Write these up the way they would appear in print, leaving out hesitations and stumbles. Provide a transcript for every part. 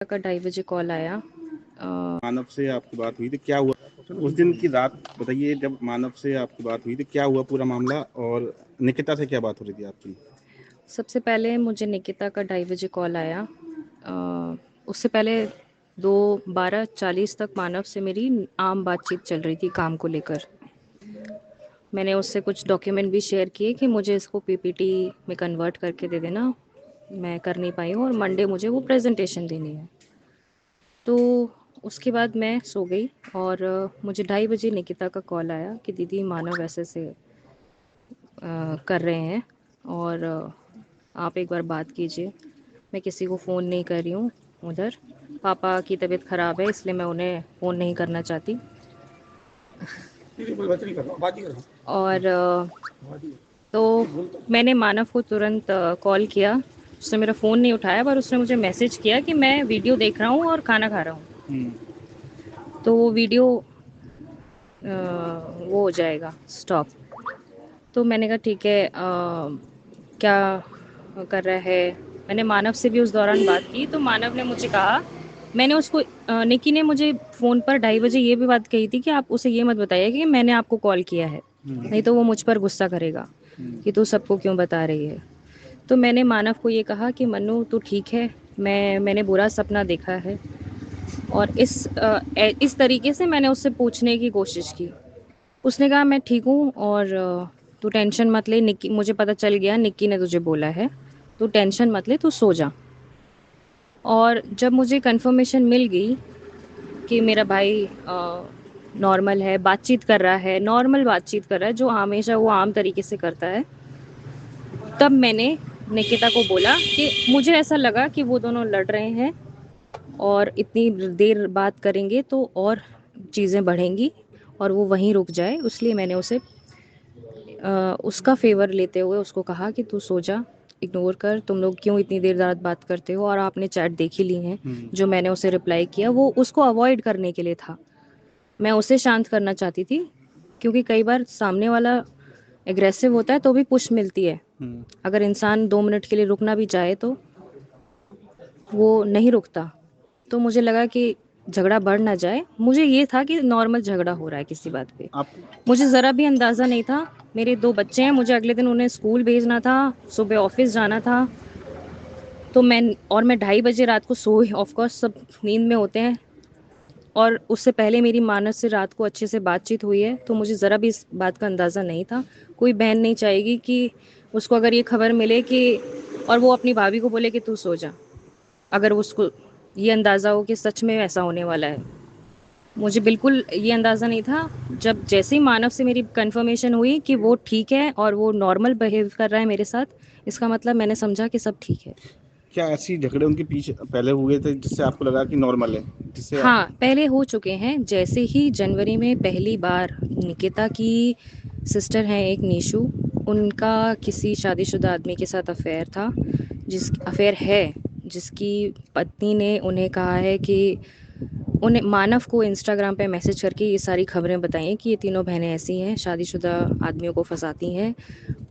का 2:30 बजे कॉल आया। मानव से आपकी बात हुई थी, क्या हुआ उस दिन की रात? बताइए, जब मानव से आपकी बात हुई थी क्या हुआ पूरा मामला, और निकिता से क्या बात हो रही थी आपकी? सबसे पहले मुझे निकिता का 2:30 बजे कॉल आया। उससे पहले 2:12:40 तक मानव से मेरी आम बातचीत चल रही थी काम को लेकर। मैंने उससे कुछ डॉक्यूमेंट भी शेयर किए कि मुझे इसको पीपीटी में कन्वर्ट करके दे देना। मैं कर नहीं पाई हूँ और मंडे मुझे वो प्रेजेंटेशन देनी है। तो उसके बाद मैं सो गई और मुझे 2:30 बजे निकिता का कॉल आया कि दीदी मानव ऐसे से कर रहे हैं और आप एक बार बात कीजिए। मैं किसी को फ़ोन नहीं कर रही हूँ उधर। पापा की तबीयत ख़राब है इसलिए मैं उन्हें फ़ोन नहीं करना चाहती। और तो मैंने मानव को तुरंत कॉल किया। उसने मेरा फ़ोन नहीं उठाया पर उसने मुझे मैसेज किया कि मैं वीडियो देख रहा हूँ और खाना खा रहा हूँ। तो वो वीडियो वो हो जाएगा स्टॉप। तो मैंने कहा ठीक है, क्या कर रहा है। मैंने मानव से भी उस दौरान बात की तो मानव ने मुझे कहा, मैंने उसको निकी ने मुझे फ़ोन पर 2:30 बजे ये भी बात कही थी कि आप उसे ये मत बताइए कि मैंने आपको कॉल किया है, नहीं तो वो मुझ पर गुस्सा करेगा कि तू सबको क्यों बता रही है। तो मैंने मानव को ये कहा कि मन्नू तू ठीक है, मैंने बुरा सपना देखा है। और इस तरीके से मैंने उससे पूछने की कोशिश की। उसने कहा मैं ठीक हूँ और तू टेंशन मत ले, निक्की मुझे पता चल गया निक्की ने तुझे बोला है, तू टेंशन मत ले, तू सो जा। और जब मुझे कंफर्मेशन मिल गई कि मेरा भाई नॉर्मल है, बातचीत कर रहा है, नॉर्मल बातचीत कर रहा है जो हमेशा वो आम तरीके से करता है, तब मैंने निकिता को बोला कि मुझे ऐसा लगा कि वो दोनों लड़ रहे हैं और इतनी देर बात करेंगे तो और चीज़ें बढ़ेंगी और वो वहीं रुक जाए। इसलिए मैंने उसे उसका फेवर लेते हुए उसको कहा कि तू सो जा, इग्नोर कर, तुम लोग क्यों इतनी देर रात बात करते हो। और आपने चैट देख ही ली हैं जो मैंने उसे रिप्लाई किया, वो उसको अवॉइड करने के लिए था। मैं उसे शांत करना चाहती थी क्योंकि कई बार सामने वाला एग्रेसिव होता है तो भी पुश मिलती है। अगर इंसान 2 मिनट के लिए रुकना भी चाहे तो वो नहीं रुकता। तो मुझे लगा कि झगड़ा बढ़ ना जाए। मुझे ये था कि नॉर्मल झगड़ा हो रहा है किसी बात पे। आप मुझे ज़रा भी अंदाज़ा नहीं था। मेरे 2 बच्चे हैं, मुझे अगले दिन उन्हें स्कूल भेजना था, सुबह ऑफिस जाना था। तो मैं 2:30 बजे रात को सोई, ऑफ कोर्स सब नींद में होते हैं। और उससे पहले मेरी मानस से रात को अच्छे से बातचीत हुई है, तो मुझे ज़रा भी इस बात का अंदाज़ा नहीं था। कोई बहन नहीं चाहेगी कि उसको अगर ये खबर मिले कि और वो अपनी भाभी को बोले कि तू सो जा, अगर उसको ये अंदाज़ा हो कि सच में ऐसा होने वाला है। मुझे बिल्कुल ये अंदाज़ा नहीं था। जब जैसे ही मानव से मेरी कंफर्मेशन हुई कि वो ठीक है और वो नॉर्मल बिहेव कर रहा है मेरे साथ, इसका मतलब मैंने समझा कि सब ठीक है। क्या ऐसी झगड़े उनके पीछे पहले हुए थे जिससे आपको लगा कि नॉर्मल है, जिससे हाँ, पहले हो चुके हैं। जैसे ही जनवरी में पहली बार निकिता की सिस्टर हैं एक निशु, उनका किसी शादीशुदा आदमी के साथ अफेयर था, अफेयर है, जिसकी पत्नी ने उन्हें कहा है कि उन्हें मानव को इंस्टाग्राम पे मैसेज करके ये सारी खबरें बताई हैं कि ये तीनों बहनें ऐसी हैं, शादीशुदा आदमियों को फंसाती हैं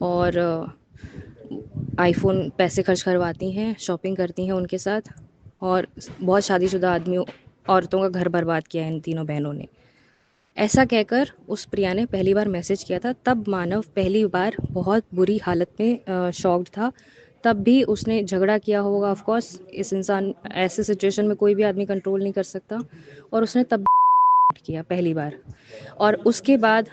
और आईफोन पैसे खर्च करवाती हैं, शॉपिंग करती हैं उनके साथ और बहुत शादीशुदा आदमियों औरतों का घर बर्बाद किया है इन तीनों बहनों ने। ऐसा कहकर उस प्रिया ने पहली बार मैसेज किया था। तब मानव पहली बार बहुत बुरी हालत में शॉक्ड था। तब भी उसने झगड़ा किया होगा। ऑफ कोर्स इस इंसान ऐसे सिचुएशन में कोई भी आदमी कंट्रोल नहीं कर सकता और उसने तब किया पहली बार। और उसके बाद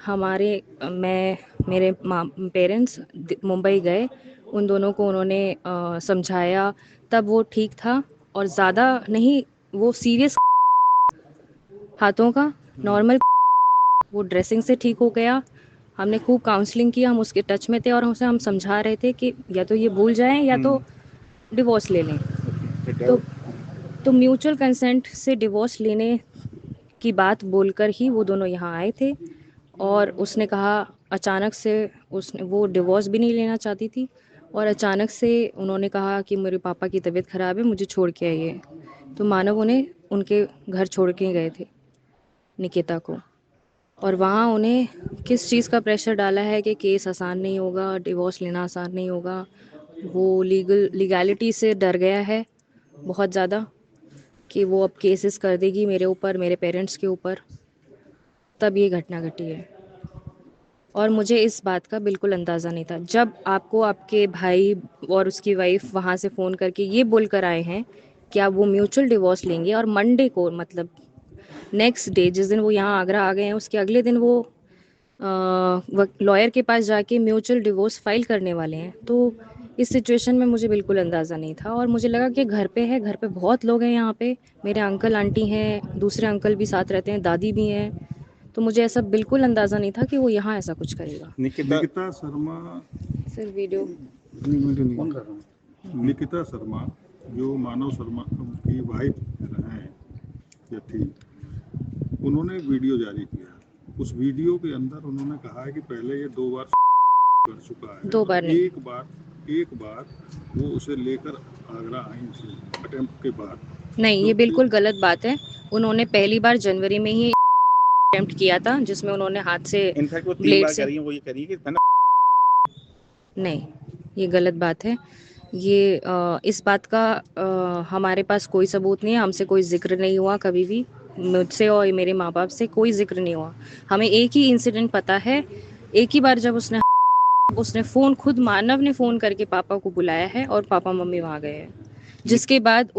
मैं मेरे पेरेंट्स मुंबई गए, उन दोनों को उन्होंने समझाया, तब वो ठीक था और ज़्यादा नहीं, वो सीरियस हाथों का नॉर्मल, वो ड्रेसिंग से ठीक हो गया। हमने खूब काउंसलिंग किया, हम उसके टच में थे और उसे हम समझा रहे थे कि या तो ये भूल जाएं या तो डिवोर्स ले लें। तो तो म्यूचुअल कंसेंट से डिवोर्स लेने की बात बोलकर ही वो दोनों यहाँ आए थे। और उसने कहा अचानक से, उसने वो डिवोर्स भी नहीं लेना चाहती थी और अचानक से उन्होंने कहा कि मेरे पापा की तबीयत ख़राब है, मुझे छोड़ के आइए। तो मानव उन्हें उनके घर छोड़ के गए थे, निकिता को। और वहाँ उन्हें किस चीज़ का प्रेशर डाला है कि केस आसान नहीं होगा, डिवोर्स लेना आसान नहीं होगा। वो लीगैलिटी से डर गया है बहुत ज़्यादा कि वो अब केसेस कर देगी मेरे ऊपर, मेरे पेरेंट्स के ऊपर, तब ये घटना घटी है। और मुझे इस बात का बिल्कुल अंदाज़ा नहीं था। जब आपको आपके भाई और उसकी वाइफ वहाँ से फ़ोन करके ये बोल कर आए हैं कि आप वो म्यूचुअल डिवोर्स लेंगे, और मंडे को, मतलब नेक्स्ट डे, जिस दिन वो यहाँ आगरा आ गए हैं उसके अगले दिन वो लॉयर के पास जाके म्यूचुअल डिवोर्स फाइल करने वाले हैं। तो इस सिचुएशन में मुझे बिल्कुल अंदाज़ा नहीं था, और मुझे लगा कि घर पे है, घर पे बहुत लोग हैं यहाँ पे, मेरे अंकल आंटी हैं, दूसरे अंकल भी साथ रहते हैं, दादी भी हैं। तो मुझे ऐसा बिल्कुल अंदाज़ा नहीं था कि वो यहाँ ऐसा कुछ करेगा। Nikita Sharma sir video phone कर रहा हूँ। निकिता शर्मा जो मानव शर्मा की वाइफ हैं या थी, उन्होंने वीडियो जारी किया। उस वीडियो के अंदर उन्होंने कहा है कि पहले ये 2 बार कर चुका है, 2 बार नहीं। एक बार वो उसे लेकर आगरा आई थी अटेम्प्ट के बाद। नहीं, तो ये बिल्कुल गलत बात है। उन्होंने पहली बार जनवरी में ही अटेम्प्ट किया था, जिसमें उन्होंने हाथ से इनफैक्ट वो 3 ब्लेड बार से, कर रही है, वो ये कह रही है कि नहीं, ये गलत बात है। ये इस बात का हमारे पास कोई सबूत नहीं है, हमसे कोई ज़िक्र नहीं हुआ कभी भी, मुझसे और मेरे माँ-बाप से कोई ज़िक्र नहीं हुआ। हमें एक ही इंसिडेंट पता है, एक ही बार जब उसने फ़ोन, खुद मानव ने फ़ोन करके पापा को बुलाया है और पापा-मम्मी वहाँ गए हैं। जिसके बाद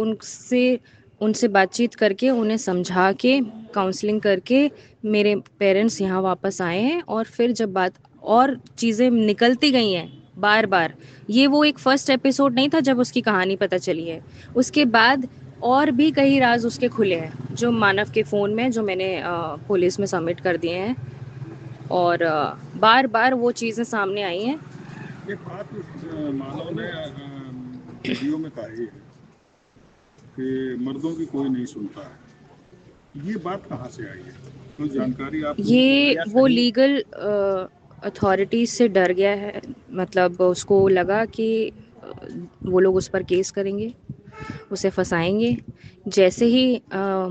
उनसे बातचीत करके, उन्हें समझा के, काउंसलिंग करके मेरे पेरेंट्स यहाँ वापस आए हैं, और फिर जब बात और चीज़ें निकलती गई हैं बार-बार, ये वो एक फर्स्ट एपिसोड नहीं था जब उसकी कहानी पता चली है। उसके बाद और भी कई राज़ उसके खुले हैं, जो मानव के फ़ोन में, जो मैंने पुलिस में सबमिट कर दिए हैं, और बार-बार वो चीज़ें सामने आई हैं। एक बात मानव ने वीडियो में कही है कि मर्दों की कोई नहीं सुनता है। ये बात कहाँ से आई है? कोई जानकारी आपको? ये वो लीगल अथॉरिटीज से डर गया है, मतलब उसको लगा कि वो लोग उस पर केस करेंगे, उसे फंसाएंगे। जैसे ही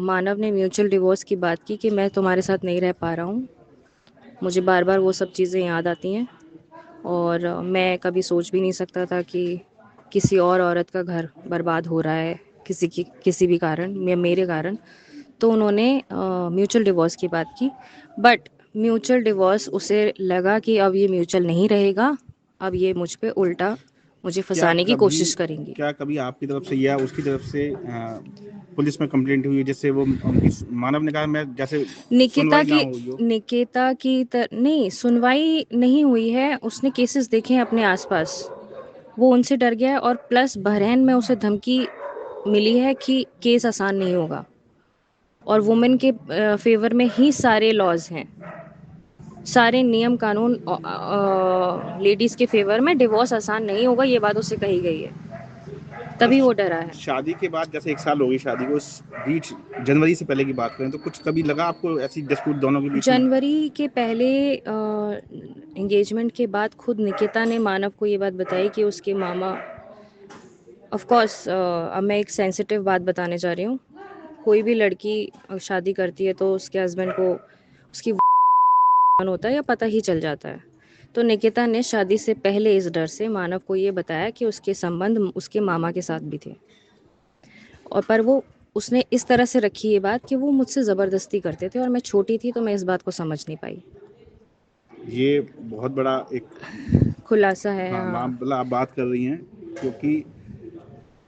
मानव ने म्यूचुअल डिवोर्स की बात की कि मैं तुम्हारे साथ नहीं रह पा रहा हूँ, मुझे बार बार वो सब चीज़ें याद आती हैं, और मैं कभी सोच भी नहीं सकता था कि किसी और औरत का घर बर्बाद हो रहा है किसी भी कारण, या मेरे कारण। तो उन्होंने म्यूचुअल डिवोर्स की बात की, बट म्यूचुअल डिवोर्स उसे लगा कि अब ये म्यूचुअल नहीं रहेगा, अब ये मुझ पे उल्टा मुझे फंसाने की कोशिश करेंगी। क्या कभी आपकी तरफ से या उसकी तरफ से पुलिस में कंप्लेंट हुई, जिससे वो उनकी मानव ने कहा मैं जैसे सुनवाई ना हुई हो? निकिता की नहीं, सुनवाई नहीं हुई है, उसने केसेस देखे हैं अपने आसपास, वो उनसे डर गया है, और प्लस बहरैन में उसे धमकी मिली है कि केस आसान नहीं होगा, और वुमेन के फेवर में ही सारे लॉज हैं, सारे नियम कानून लेडीज के फेवर में, डिवोर्स आसान नहीं होगा, ये बात उससे कही गई है, तभी वो डरा है। शादी के बाद जैसे 1 साल हो गई शादी को, उस बीच जनवरी से पहले की बात करें तो कुछ कभी लगा आपको ऐसी डिस्प्यूट दोनों के बीच में? जनवरी के पहले एंगेजमेंट के बाद खुद निकिता ने मानव को ये बात बताई कि उसके मामा, ऑफ कोर्स अब मैं एक सेंसिटिव बात बताने जा रही हूँ, कोई भी लड़की शादी करती है तो उसके हस्बैंड को उसकी होता है या पता ही चल जाता है। तो निकिता ने शादी से पहले इस डर से मानव को ये बताया कि उसके संबंध उसके मामा के साथ भी थे, और पर वो उसने इस तरह से रखी ये बात कि वो मुझसे ज़बरदस्ती करते थे, और मैं छोटी थी तो मैं इस बात को समझ नहीं पाई। ये बहुत बड़ा एक खुलासा है। हाँ, हाँ। मामला आप बात कर रही हैं, क्योंकि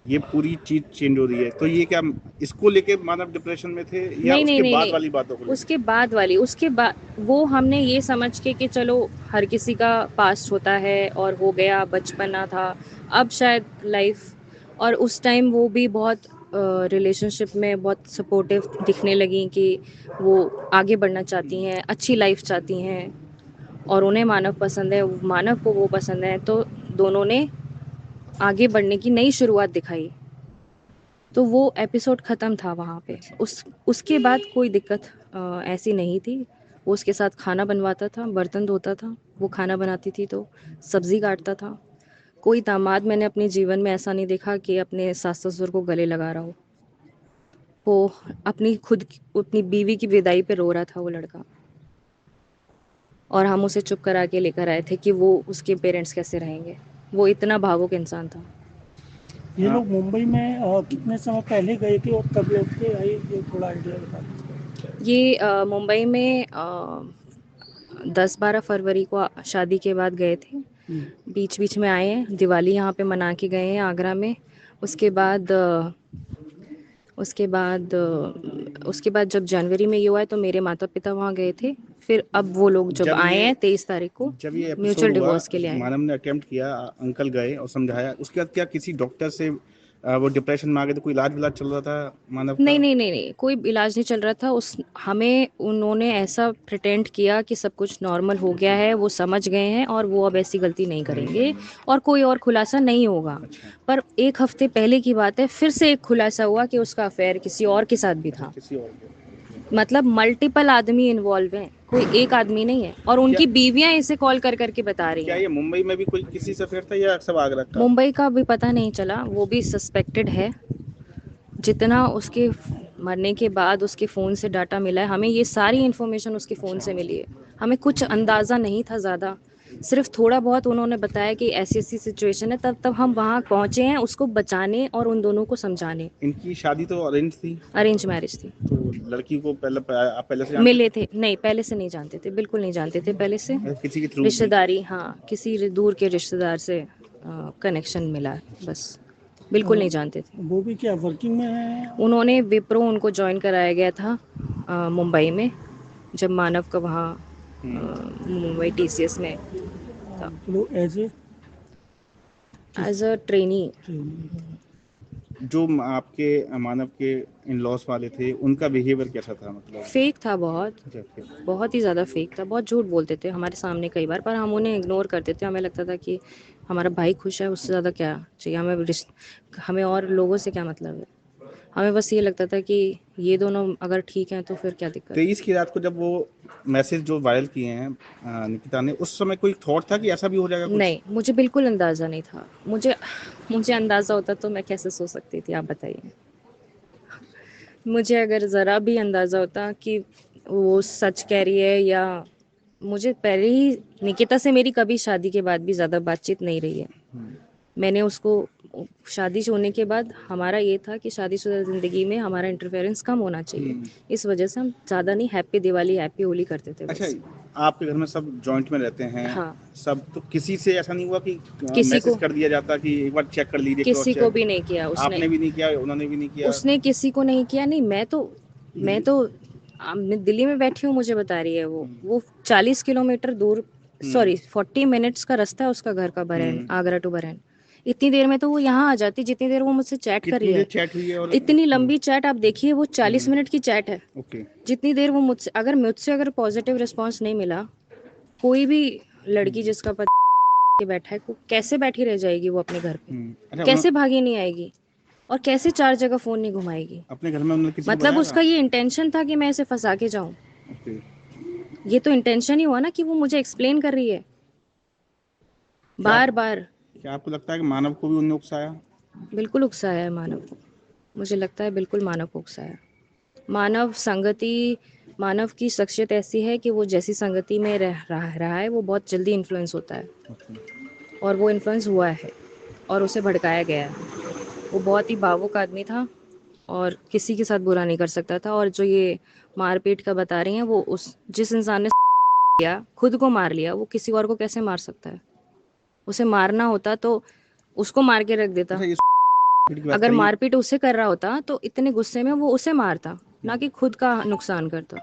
ये पूरी चीज चेंज हो रही है। तो ये क्या इसको लेके मानव डिप्रेशन में थे या नहीं नहीं उसके नहीं बाद नहीं, वाली बातों को लेके? उसके बाद वो हमने ये समझ के कि चलो हर किसी का पास्ट होता है और हो गया, बचपना था, अब शायद लाइफ, और उस टाइम वो भी बहुत रिलेशनशिप में बहुत सपोर्टिव दिखने लगी कि वो आगे बढ़ना चाहती हैं, अच्छी लाइफ चाहती हैं, और उन्हें मानव पसंद है, मानव को वो पसंद है, तो दोनों ने आगे बढ़ने की नई शुरुआत दिखाई। तो वो एपिसोड ख़त्म था वहाँ पे। उसके बाद कोई दिक्कत ऐसी नहीं थी। वो उसके साथ खाना बनवाता था, बर्तन धोता था, वो खाना बनाती थी तो सब्ज़ी काटता था। कोई दामाद मैंने अपने जीवन में ऐसा नहीं देखा कि अपने सास-ससुर को गले लगा रहा हो। वो अपनी बीवी की विदाई पे रो रहा था वो लड़का, और हम उसे चुप करा के लेकर आए थे कि वो उसके पेरेंट्स कैसे रहेंगे। वो इतना भावुक इंसान था। ये लोग मुंबई में कितने समय पहले गए थे और कब लौट के आए, ये थोड़ा आइडिया बता दीजिए। ये मुंबई में 10-12 फरवरी को शादी के बाद गए थे। बीच बीच में आए हैं, दिवाली यहाँ पे मना के गए हैं आगरा में। उसके बाद उसके बाद जब जनवरी में ये हुआ है तो मेरे माता पिता वहाँ गए थे। फिर अब वो लोग जब आए हैं 23 तारीख को जब ये म्यूचुअल एपिसोड हुआ, डिवोर्स के लिए आए। मानव ने अटेम्प्ट किया, अंकल गए और समझाया, उसके बाद क्या किसी डॉक्टर से वो डिप्रेशन में आ गए तो कोई इलाज चल रहा था मानव का? नहीं, कोई इलाज नहीं चल रहा था। हमें उन्होंने ऐसा प्रिटेंड किया कि सब कुछ नॉर्मल हो गया है, वो समझ गए हैं और वो अब ऐसी गलती नहीं करेंगे और कोई और खुलासा नहीं होगा। अच्छा। पर एक हफ्ते पहले की बात है, फिर से एक खुलासा हुआ कि उसका अफेयर किसी और के साथ भी था। किसी और के? मतलब मल्टीपल आदमी इन्वॉल्व हैं, कोई एक आदमी नहीं है। और उनकी बीवियां इसे कॉल कर करके बता रही क्या हैं। ये मुंबई में भी कोई किसी से अफेयर था या सब आगरा का? मुंबई का भी पता नहीं चला, वो भी सस्पेक्टेड है। जितना उसके मरने के बाद उसके फ़ोन से डाटा मिला है, हमें ये सारी इन्फॉर्मेशन उसके फ़ोन से मिली है। हमें कुछ अंदाज़ा नहीं था ज़्यादा, सिर्फ थोड़ा बहुत उन्होंने बताया कि ऐसी ऐसी सिचुएशन है। तब हम वहाँ पहुँचे हैं उसको बचाने और उन दोनों को समझाने। इनकी शादी तो अरेंज थी? अरेंज मैरिज थी। तो लड़की को आप पहले से जानते मिले थे? नहीं, पहले से नहीं जानते थे, बिल्कुल नहीं जानते थे पहले से। थे? किसी के थ्रू? रिश्तेदारी, हाँ, किसी दूर के रिश्तेदार से कनेक्शन मिला है, बस। बिल्कुल नहीं जानते थे। वो भी क्या वर्किंग में है? उन्होंने विप्रो उनको ज्वाइन कराया गया था मुंबई में, जब मानव का वहाँ मुंबई TCS में था, एज अ ट्रेनी। जो आपके मानव के इन लॉस वाले थे, उनका बिहेवियर कैसा था? मतलब फेक था बहुत, अच्छा, फिर बहुत ही ज़्यादा फेक था। बहुत झूठ बोलते थे हमारे सामने कई बार, पर हम उन्हें इग्नोर करते थे। हमें लगता था कि हमारा भाई खुश है, उससे ज़्यादा क्या चाहिए हमें। हमें और लोगों से क्या मतलब है। हमें बस ये लगता था कि ये दोनों अगर ठीक हैं तो फिर क्या दिक्कत। 23 की रात को जब वो मैसेज जो वायरल किए हैं निकिता ने, उस समय कोई थॉट था कि ऐसा भी हो जाएगा कुछ? नहीं, मुझे बिल्कुल अंदाज़ा नहीं था। मुझे अंदाज़ा होता तो मैं कैसे सो सकती थी, आप बताइए। मुझे अगर ज़रा भी अंदाज़ा होता कि वो सच कह रही है, या मुझे पहले ही निकिता से मेरी कभी शादी के बाद भी ज़्यादा बातचीत नहीं रही है। मैंने उसको शादी होने के बाद हमारा ये था कि शादीशुदा ज़िंदगी में हमारा इंटरफेरेंस कम होना चाहिए। इस वजह से हम ज़्यादा नहीं, हैप्पी दिवाली, हैप्पी होली करते थे बस। अच्छा, आपके घर में सब जॉइंट में रहते हैं? हाँ। सब, तो किसी से ऐसा नहीं हुआ कि किसी मैसेज को कर दिया जाता कि एक बार चेक कर लीजिए? किसी को भी नहीं किया उसने। आपने भी नहीं किया, उन्होंने भी नहीं किया? उसने किसी को नहीं किया। नहीं, मैं तो मैं दिल्ली में बैठी हूँ, मुझे बता रही है वो 40 किलोमीटर दूर, सॉरी 40 मिनट्स का रास्ता है उसका घर का, बरैन, आगरा टू बरैन। इतनी देर में तो वो यहाँ आ जाती जितनी देर वो मुझसे चैट कर रही है। चैट हुई है? और इतनी लंबी चैट आप देखिए, वो 40 मिनट की चैट है। ओके। जितनी देर वो मुझसे अगर पॉजिटिव रिस्पांस नहीं मिला, कोई भी लड़की जिसका पति बैठा है, कैसे बैठी रह जाएगी वो अपने घर पे? कैसे भागी नहीं आएगी? और कैसे 4 जगह फोन नहीं घुमाएगी? अपने घर में उन्होंने किसी को मतलब बताया उसका ये इंटेंशन था कि मैं इसे फंसा के जाऊं। ओके। ये तो इंटेंशन ही हुआ ना कि वो मुझे एक्सप्लेन कर रही है बार बार। क्या आपको लगता है कि मानव को भी उन्होंने उकसाया? बिल्कुल उकसाया है मानव को, मुझे लगता है बिल्कुल मानव को उकसाया। मानव की शख्सियत ऐसी है कि वो जैसी संगति में रहा है, वो बहुत जल्दी इन्फ्लुएंस होता है। और वो इन्फ्लुएंस हुआ है और उसे भड़काया गया है। वो बहुत ही भावुक आदमी था और किसी के साथ बुरा नहीं कर सकता था। और जो ये मारपीट का बता रही हैं, वो जिस इंसान ने किया, खुद को मार लिया, वो किसी और को कैसे मार सकता है? उसे मारना होता तो उसको मार के रख देता। अगर मारपीट उसे कर रहा होता तो इतने गुस्से में वो उसे मारता, ना कि खुद का नुकसान करता।